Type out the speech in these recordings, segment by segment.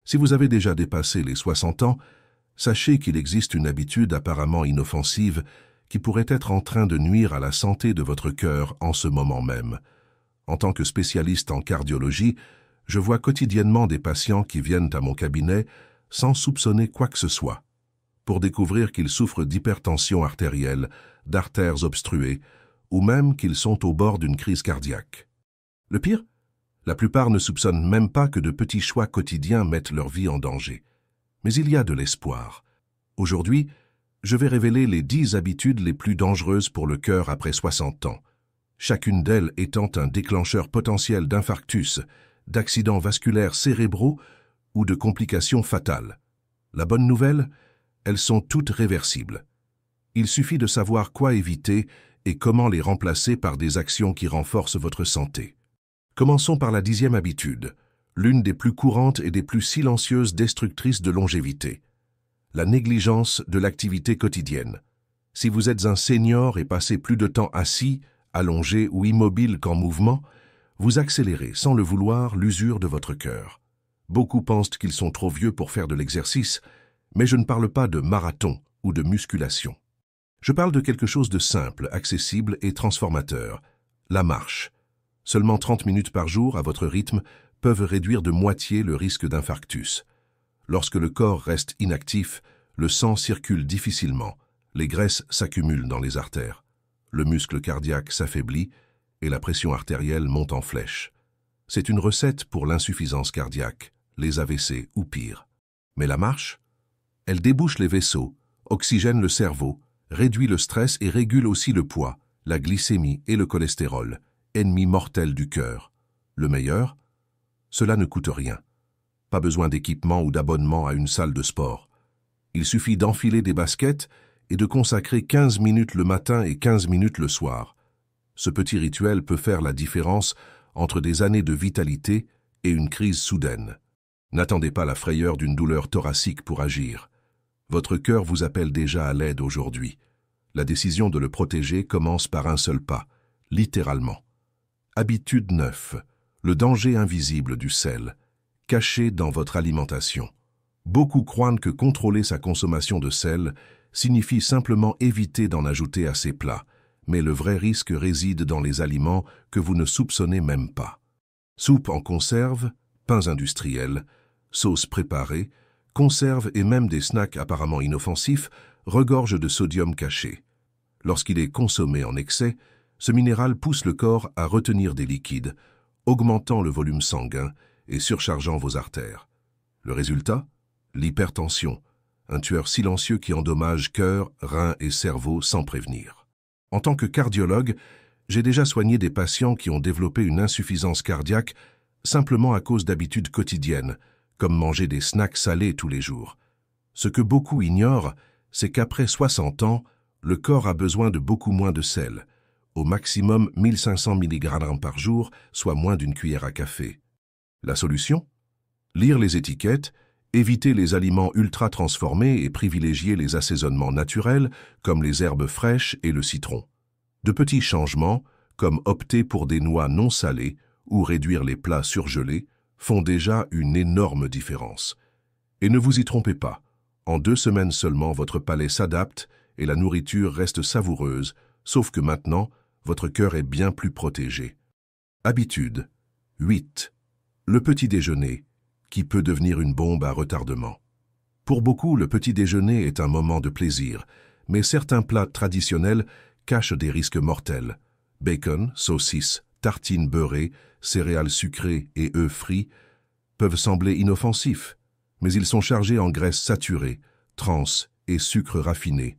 Si vous avez déjà dépassé les 60 ans, sachez qu'il existe une habitude apparemment inoffensive qui pourrait être en train de nuire à la santé de votre cœur en ce moment même. En tant que spécialiste en cardiologie, je vois quotidiennement des patients qui viennent à mon cabinet sans soupçonner quoi que ce soit, pour découvrir qu'ils souffrent d'hypertension artérielle, d'artères obstruées, ou même qu'ils sont au bord d'une crise cardiaque. Le pire, la plupart ne soupçonnent même pas que de petits choix quotidiens mettent leur vie en danger. Mais il y a de l'espoir. Aujourd'hui, je vais révéler les 10 habitudes les plus dangereuses pour le cœur après 60 ans, chacune d'elles étant un déclencheur potentiel d'infarctus, d'accidents vasculaires cérébraux ou de complications fatales. La bonne nouvelle, elles sont toutes réversibles. Il suffit de savoir quoi éviter et comment les remplacer par des actions qui renforcent votre santé. Commençons par la 10e habitude, l'une des plus courantes et des plus silencieuses destructrices de longévité. La négligence de l'activité quotidienne. Si vous êtes un senior et passez plus de temps assis, allongé ou immobile qu'en mouvement, vous accélérez sans le vouloir l'usure de votre cœur. Beaucoup pensent qu'ils sont trop vieux pour faire de l'exercice, mais je ne parle pas de marathon ou de musculation. Je parle de quelque chose de simple, accessible et transformateur, la marche. Seulement 30 minutes par jour à votre rythme peuvent réduire de moitié le risque d'infarctus. Lorsque le corps reste inactif, le sang circule difficilement, les graisses s'accumulent dans les artères, le muscle cardiaque s'affaiblit et la pression artérielle monte en flèche. C'est une recette pour l'insuffisance cardiaque, les AVC ou pire. Mais la marche, elle débouche les vaisseaux, oxygène le cerveau, réduit le stress et régule aussi le poids, la glycémie et le cholestérol, ennemis mortels du cœur. Le meilleur, cela ne coûte rien. Pas besoin d'équipement ou d'abonnement à une salle de sport. Il suffit d'enfiler des baskets et de consacrer 15 minutes le matin et 15 minutes le soir. Ce petit rituel peut faire la différence entre des années de vitalité et une crise soudaine. N'attendez pas la frayeur d'une douleur thoracique pour agir. Votre cœur vous appelle déjà à l'aide aujourd'hui. La décision de le protéger commence par un seul pas, littéralement. Habitude 9. Le danger invisible du sel, caché dans votre alimentation. Beaucoup croient que contrôler sa consommation de sel signifie simplement éviter d'en ajouter à ses plats, mais le vrai risque réside dans les aliments que vous ne soupçonnez même pas. Soupe en conserve, pains industriels, sauces préparées, conserves et même des snacks apparemment inoffensifs regorgent de sodium caché. Lorsqu'il est consommé en excès, ce minéral pousse le corps à retenir des liquides, augmentant le volume sanguin et surchargeant vos artères. Le résultat? L'hypertension, un tueur silencieux qui endommage cœur, reins et cerveau sans prévenir. En tant que cardiologue, j'ai déjà soigné des patients qui ont développé une insuffisance cardiaque simplement à cause d'habitudes quotidiennes, comme manger des snacks salés tous les jours. Ce que beaucoup ignorent, c'est qu'après 60 ans, le corps a besoin de beaucoup moins de sel, au maximum 1500 mg par jour, soit moins d'une cuillère à café. La solution? Lire les étiquettes, éviter les aliments ultra transformés et privilégier les assaisonnements naturels comme les herbes fraîches et le citron. De petits changements, comme opter pour des noix non salées ou réduire les plats surgelés, font déjà une énorme différence. Et ne vous y trompez pas, en 2 semaines seulement votre palais s'adapte et la nourriture reste savoureuse, sauf que maintenant, votre cœur est bien plus protégé. Habitude 8. Le petit déjeuner, qui peut devenir une bombe à retardement. Pour beaucoup, le petit déjeuner est un moment de plaisir, mais certains plats traditionnels cachent des risques mortels. Bacon, saucisses, tartines beurrées, céréales sucrées et œufs frits peuvent sembler inoffensifs, mais ils sont chargés en graisses saturées, trans et sucres raffinés,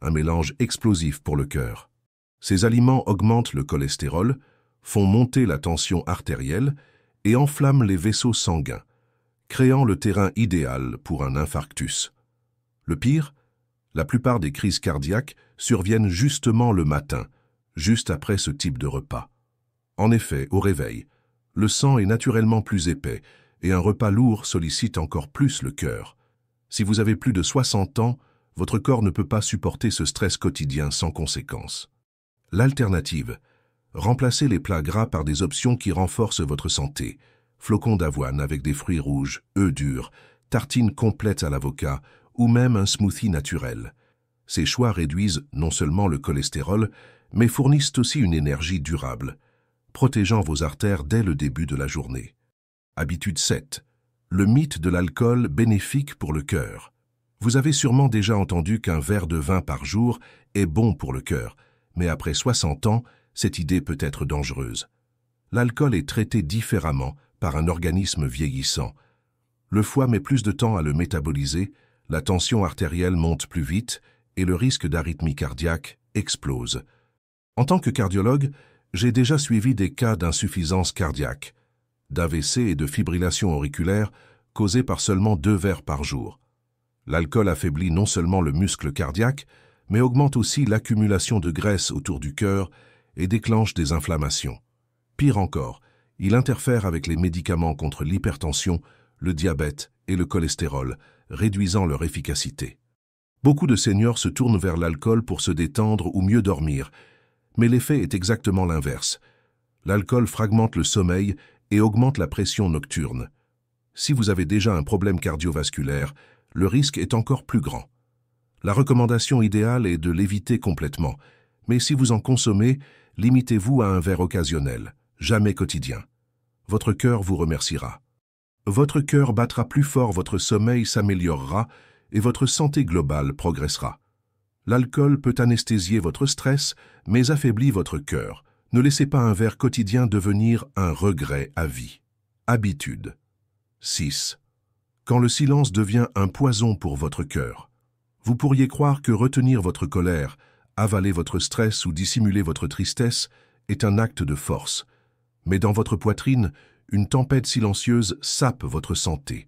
un mélange explosif pour le cœur. Ces aliments augmentent le cholestérol, font monter la tension artérielle et enflamment les vaisseaux sanguins, créant le terrain idéal pour un infarctus. Le pire, la plupart des crises cardiaques surviennent justement le matin, juste après ce type de repas. En effet, au réveil, le sang est naturellement plus épais et un repas lourd sollicite encore plus le cœur. Si vous avez plus de 60 ans, votre corps ne peut pas supporter ce stress quotidien sans conséquence. L'alternative, remplacez les plats gras par des options qui renforcent votre santé. flocons d'avoine avec des fruits rouges, œufs durs, tartines complètes à l'avocat ou même un smoothie naturel. Ces choix réduisent non seulement le cholestérol, mais fournissent aussi une énergie durable, protégeant vos artères dès le début de la journée. Habitude 7. Le mythe de l'alcool bénéfique pour le cœur. Vous avez sûrement déjà entendu qu'un verre de vin par jour est bon pour le cœur, mais après 60 ans, cette idée peut être dangereuse. L'alcool est traité différemment par un organisme vieillissant. Le foie met plus de temps à le métaboliser, la tension artérielle monte plus vite et le risque d'arythmie cardiaque explose. En tant que cardiologue, j'ai déjà suivi des cas d'insuffisance cardiaque, d'AVC et de fibrillation auriculaire causés par seulement 2 verres par jour. L'alcool affaiblit non seulement le muscle cardiaque, mais augmente aussi l'accumulation de graisse autour du cœur et déclenche des inflammations. Pire encore, il interfère avec les médicaments contre l'hypertension, le diabète et le cholestérol, réduisant leur efficacité. Beaucoup de seniors se tournent vers l'alcool pour se détendre ou mieux dormir, mais l'effet est exactement l'inverse. L'alcool fragmente le sommeil et augmente la pression nocturne. Si vous avez déjà un problème cardiovasculaire, le risque est encore plus grand. La recommandation idéale est de l'éviter complètement, mais si vous en consommez, limitez-vous à un verre occasionnel, jamais quotidien. Votre cœur vous remerciera. Votre cœur battra plus fort, votre sommeil s'améliorera et votre santé globale progressera. L'alcool peut anesthésier votre stress, mais affaiblit votre cœur. Ne laissez pas un verre quotidien devenir un regret à vie. Habitude. 6. Quand le silence devient un poison pour votre cœur. Vous pourriez croire que retenir votre colère, avaler votre stress ou dissimuler votre tristesse est un acte de force. Mais dans votre poitrine, une tempête silencieuse sape votre santé.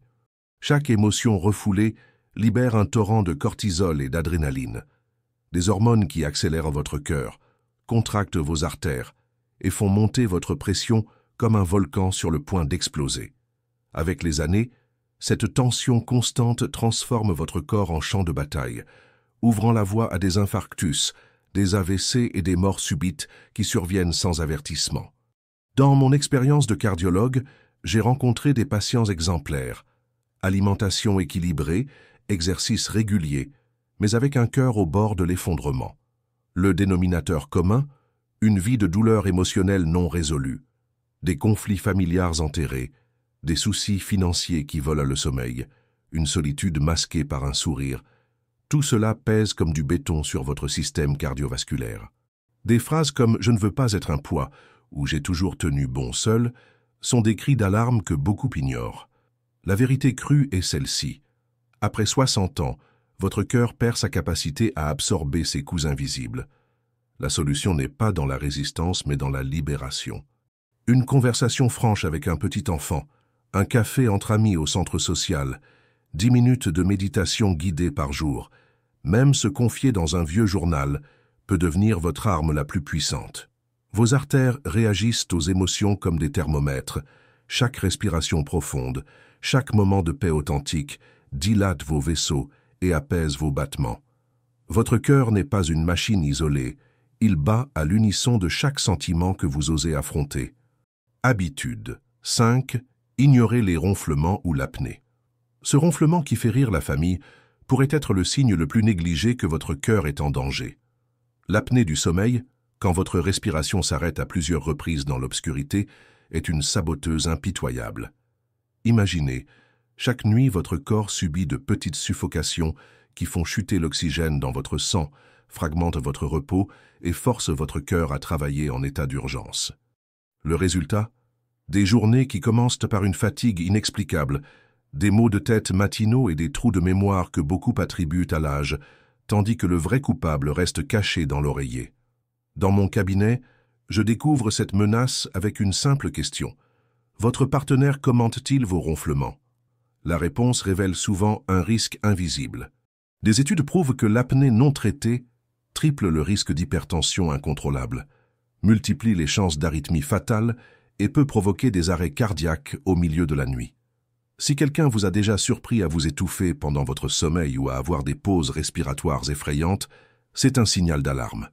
Chaque émotion refoulée libère un torrent de cortisol et d'adrénaline, des hormones qui accélèrent votre cœur, contractent vos artères et font monter votre pression comme un volcan sur le point d'exploser. Avec les années, cette tension constante transforme votre corps en champ de bataille, ouvrant la voie à des infarctus, des AVC et des morts subites qui surviennent sans avertissement. Dans mon expérience de cardiologue, j'ai rencontré des patients exemplaires, alimentation équilibrée, exercices réguliers, mais avec un cœur au bord de l'effondrement. Le dénominateur commun, une vie de douleur émotionnelle non résolue, des conflits familiaux enterrés, des soucis financiers qui volent le sommeil, une solitude masquée par un sourire. Tout cela pèse comme du béton sur votre système cardiovasculaire. Des phrases comme « je ne veux pas être un poids » ou « j'ai toujours tenu bon seul » sont des cris d'alarme que beaucoup ignorent. La vérité crue est celle-ci. Après 60 ans, votre cœur perd sa capacité à absorber ces coups invisibles. La solution n'est pas dans la résistance, mais dans la libération. Une conversation franche avec un petit enfant, un café entre amis au centre social, 10 minutes de méditation guidée par jour, même se confier dans un vieux journal peut devenir votre arme la plus puissante. Vos artères réagissent aux émotions comme des thermomètres. Chaque respiration profonde, chaque moment de paix authentique dilate vos vaisseaux et apaise vos battements. Votre cœur n'est pas une machine isolée, il bat à l'unisson de chaque sentiment que vous osez affronter. Habitude. 5. Ignorez les ronflements ou l'apnée. Ce ronflement qui fait rire la famille pourrait être le signe le plus négligé que votre cœur est en danger. L'apnée du sommeil, quand votre respiration s'arrête à plusieurs reprises dans l'obscurité, est une saboteuse impitoyable. Imaginez, chaque nuit votre corps subit de petites suffocations qui font chuter l'oxygène dans votre sang, fragmentent votre repos et forcent votre cœur à travailler en état d'urgence. Le résultat? Des journées qui commencent par une fatigue inexplicable, des maux de tête matinaux et des trous de mémoire que beaucoup attribuent à l'âge, tandis que le vrai coupable reste caché dans l'oreiller. Dans mon cabinet, je découvre cette menace avec une simple question. Votre partenaire commente-t-il vos ronflements? La réponse révèle souvent un risque invisible. Des études prouvent que l'apnée non traitée triple le risque d'hypertension incontrôlable, multiplie les chances d'arythmie fatale et peut provoquer des arrêts cardiaques au milieu de la nuit. Si quelqu'un vous a déjà surpris à vous étouffer pendant votre sommeil ou à avoir des pauses respiratoires effrayantes, c'est un signal d'alarme.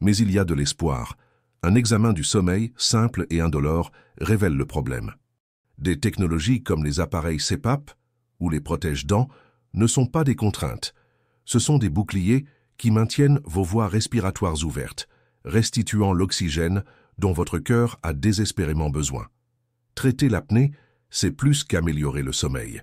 Mais il y a de l'espoir. Un examen du sommeil, simple et indolore, révèle le problème. Des technologies comme les appareils CPAP ou les protège-dents ne sont pas des contraintes. Ce sont des boucliers qui maintiennent vos voies respiratoires ouvertes, restituant l'oxygène dont votre cœur a désespérément besoin. Traiter l'apnée, c'est plus qu'améliorer le sommeil.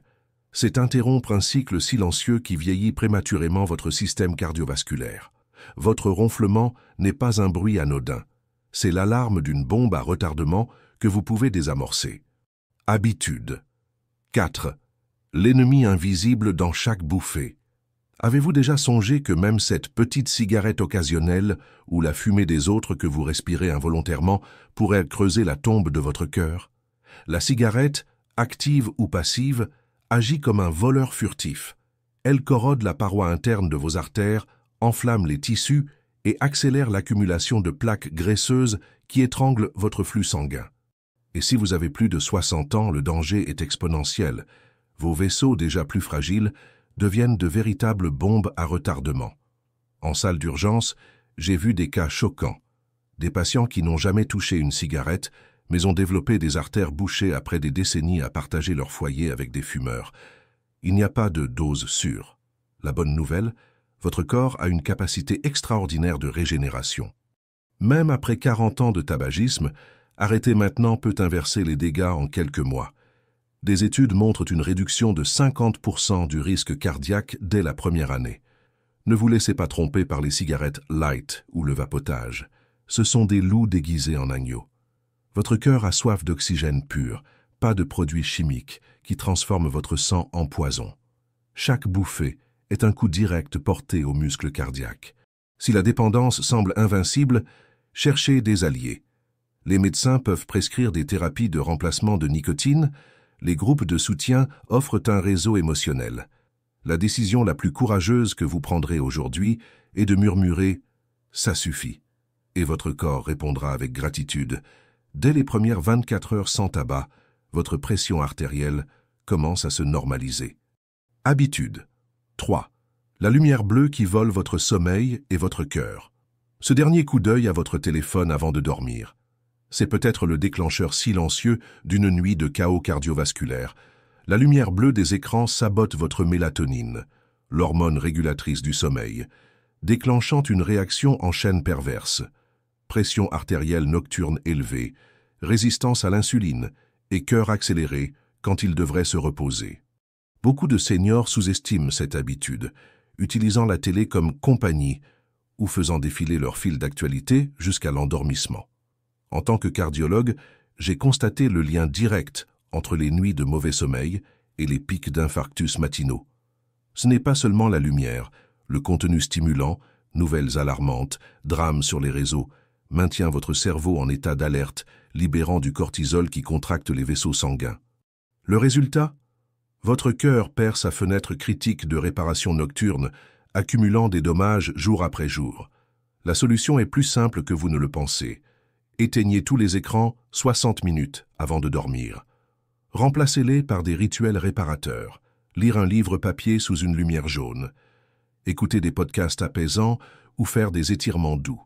C'est interrompre un cycle silencieux qui vieillit prématurément votre système cardiovasculaire. Votre ronflement n'est pas un bruit anodin. C'est l'alarme d'une bombe à retardement que vous pouvez désamorcer. Habitude. 4. L'ennemi invisible dans chaque bouffée. Avez-vous déjà songé que même cette petite cigarette occasionnelle ou la fumée des autres que vous respirez involontairement pourrait creuser la tombe de votre cœur? La cigarette, active ou passive, agit comme un voleur furtif. Elle corrode la paroi interne de vos artères, enflamme les tissus et accélère l'accumulation de plaques graisseuses qui étranglent votre flux sanguin. Et si vous avez plus de 60 ans, le danger est exponentiel. Vos vaisseaux, déjà plus fragiles, deviennent de véritables bombes à retardement. En salle d'urgence, j'ai vu des cas choquants. Des patients qui n'ont jamais touché une cigarette, mais ont développé des artères bouchées après des décennies à partager leur foyer avec des fumeurs. Il n'y a pas de dose sûre. La bonne nouvelle, votre corps a une capacité extraordinaire de régénération. Même après 40 ans de tabagisme, arrêter maintenant peut inverser les dégâts en quelques mois. Des études montrent une réduction de 50% du risque cardiaque dès la première année. Ne vous laissez pas tromper par les cigarettes light ou le vapotage. Ce sont des loups déguisés en agneaux. Votre cœur a soif d'oxygène pur, pas de produits chimiques qui transforment votre sang en poison. Chaque bouffée est un coup direct porté aux muscles cardiaques. Si la dépendance semble invincible, cherchez des alliés. Les médecins peuvent prescrire des thérapies de remplacement de nicotine. Les groupes de soutien offrent un réseau émotionnel. La décision la plus courageuse que vous prendrez aujourd'hui est de murmurer « ça suffit » et votre corps répondra avec gratitude. Dès les premières 24 heures sans tabac, votre pression artérielle commence à se normaliser. Habitude. 3. La lumière bleue qui vole votre sommeil et votre cœur. Ce dernier coup d'œil à votre téléphone avant de dormir. C'est peut-être le déclencheur silencieux d'une nuit de chaos cardiovasculaire. La lumière bleue des écrans sabote votre mélatonine, l'hormone régulatrice du sommeil, déclenchant une réaction en chaîne perverse. Pression artérielle nocturne élevée, résistance à l'insuline et cœur accéléré quand il devrait se reposer. Beaucoup de seniors sous-estiment cette habitude, utilisant la télé comme compagnie ou faisant défiler leur fil d'actualité jusqu'à l'endormissement. En tant que cardiologue, j'ai constaté le lien direct entre les nuits de mauvais sommeil et les pics d'infarctus matinaux. Ce n'est pas seulement la lumière, le contenu stimulant, nouvelles alarmantes, drames sur les réseaux, maintient votre cerveau en état d'alerte, libérant du cortisol qui contracte les vaisseaux sanguins. Le résultat? Votre cœur perd sa fenêtre critique de réparation nocturne, accumulant des dommages jour après jour. La solution est plus simple que vous ne le pensez. Éteignez tous les écrans 60 minutes avant de dormir. Remplacez-les par des rituels réparateurs. Lire un livre papier sous une lumière jaune. Écouter des podcasts apaisants ou faire des étirements doux.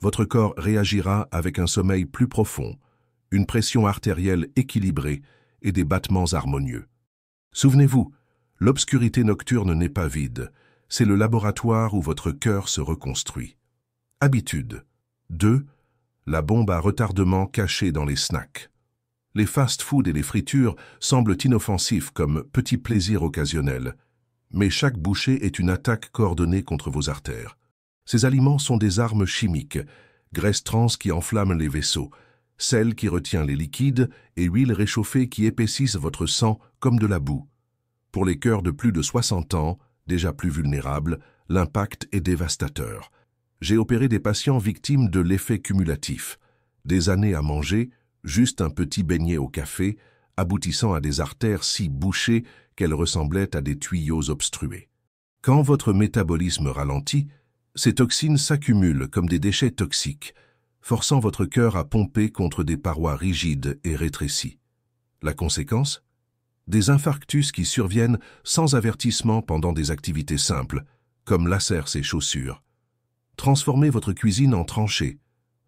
Votre corps réagira avec un sommeil plus profond, une pression artérielle équilibrée et des battements harmonieux. Souvenez-vous, l'obscurité nocturne n'est pas vide, c'est le laboratoire où votre cœur se reconstruit. Habitude. 2. La bombe à retardement cachée dans les snacks. Les fast-foods et les fritures semblent inoffensifs comme petits plaisirs occasionnels, mais chaque bouchée est une attaque coordonnée contre vos artères. Ces aliments sont des armes chimiques, graisse trans qui enflamme les vaisseaux, sel qui retient les liquides et huile réchauffée qui épaississent votre sang comme de la boue. Pour les cœurs de plus de 60 ans, déjà plus vulnérables, l'impact est dévastateur. J'ai opéré des patients victimes de l'effet cumulatif. Des années à manger, juste un petit beignet au café, aboutissant à des artères si bouchées qu'elles ressemblaient à des tuyaux obstrués. Quand votre métabolisme ralentit, ces toxines s'accumulent comme des déchets toxiques, forçant votre cœur à pomper contre des parois rigides et rétrécies. La conséquence? Des infarctus qui surviennent sans avertissement pendant des activités simples, comme lacérer ses chaussures. Transformez votre cuisine en tranchée.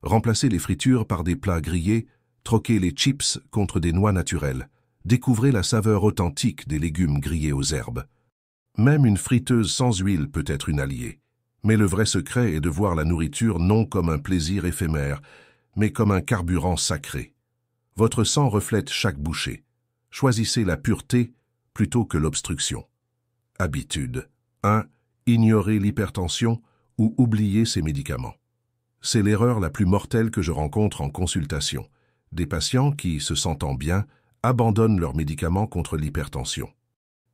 Remplacez les fritures par des plats grillés, troquez les chips contre des noix naturelles. Découvrez la saveur authentique des légumes grillés aux herbes. Même une friteuse sans huile peut être une alliée. Mais le vrai secret est de voir la nourriture non comme un plaisir éphémère, mais comme un carburant sacré. Votre sang reflète chaque bouchée. Choisissez la pureté plutôt que l'obstruction. Habitude 1. Ignorer l'hypertension ou oublier ses médicaments. C'est l'erreur la plus mortelle que je rencontre en consultation. Des patients qui, se sentant bien, abandonnent leurs médicaments contre l'hypertension.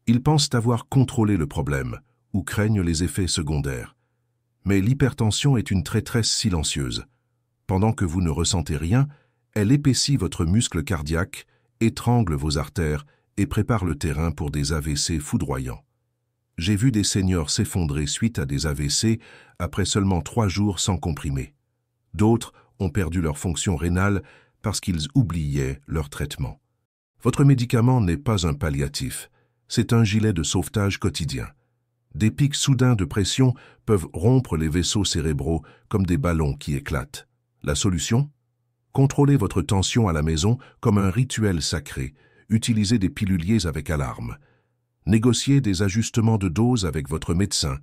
Ils pensent avoir contrôlé le problème ou craignent les effets secondaires. Mais l'hypertension est une traîtresse silencieuse. Pendant que vous ne ressentez rien, elle épaissit votre muscle cardiaque, étrangle vos artères et prépare le terrain pour des AVC foudroyants. J'ai vu des seniors s'effondrer suite à des AVC après seulement 3 jours sans comprimés. D'autres ont perdu leur fonction rénale parce qu'ils oubliaient leur traitement. Votre médicament n'est pas un palliatif, c'est un gilet de sauvetage quotidien. Des pics soudains de pression peuvent rompre les vaisseaux cérébraux comme des ballons qui éclatent. La solution ? Contrôlez votre tension à la maison comme un rituel sacré. Utilisez des piluliers avec alarme. Négociez des ajustements de dose avec votre médecin,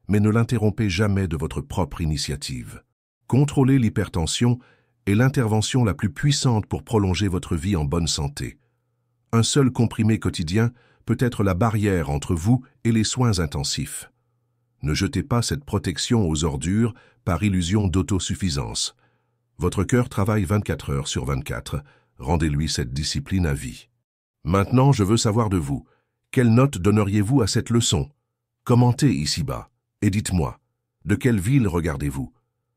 mais ne l'interrompez jamais de votre propre initiative. Contrôler l'hypertension est l'intervention la plus puissante pour prolonger votre vie en bonne santé. Un seul comprimé quotidien peut être la barrière entre vous et les soins intensifs. Ne jetez pas cette protection aux ordures par illusion d'autosuffisance. Votre cœur travaille 24 heures sur 24. Rendez-lui cette discipline à vie. Maintenant, je veux savoir de vous. Quelle note donneriez-vous à cette leçon? Commentez ici-bas et dites-moi, de quelle ville regardez-vous?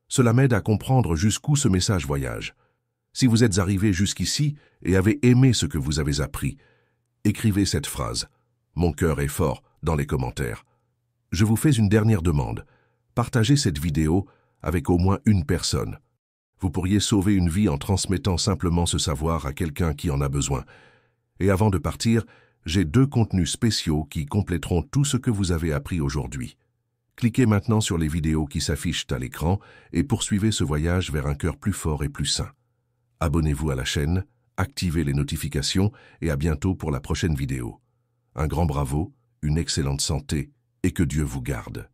Cela m'aide à comprendre jusqu'où ce message voyage. Si vous êtes arrivé jusqu'ici et avez aimé ce que vous avez appris, écrivez cette phrase. Mon cœur est fort dans les commentaires. Je vous fais une dernière demande. Partagez cette vidéo avec au moins une personne. Vous pourriez sauver une vie en transmettant simplement ce savoir à quelqu'un qui en a besoin. Et avant de partir, j'ai 2 contenus spéciaux qui compléteront tout ce que vous avez appris aujourd'hui. Cliquez maintenant sur les vidéos qui s'affichent à l'écran et poursuivez ce voyage vers un cœur plus fort et plus sain. Abonnez-vous à la chaîne, activez les notifications et à bientôt pour la prochaine vidéo. Un grand bravo, une excellente santé et que Dieu vous garde.